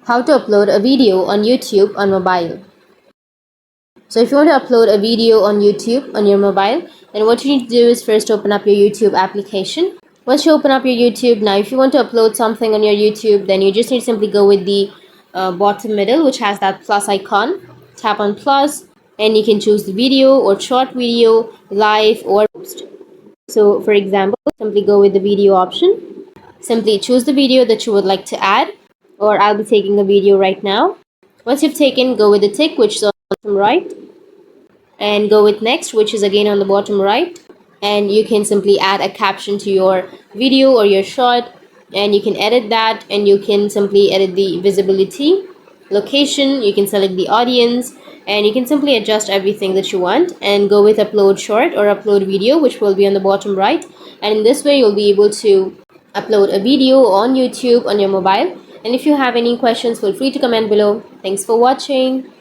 How to upload a video on YouTube on mobile. So if you want to upload a video on YouTube on your mobile, then what you need to do is first open up your YouTube application. Once you open up your YouTube, now if you want to upload something on your YouTube, then you just need to simply go with the bottom middle, which has that plus icon. Tap on plus and you can choose the video or short video, live or post. So for example, simply go with the video option. Simply choose the video that you would like to add, or I'll be taking a video right now. Once you've taken, go with the tick, which is on the bottom right, and go with next, which is again on the bottom right, and you can simply add a caption to your video or your short, and you can edit that, and you can simply edit the visibility, location, you can select the audience, and you can simply adjust everything that you want, and go with upload short or upload video, which will be on the bottom right. And in this way you'll be able to upload a video on YouTube on your mobile. And if you have any questions, feel free to comment below. Thanks for watching.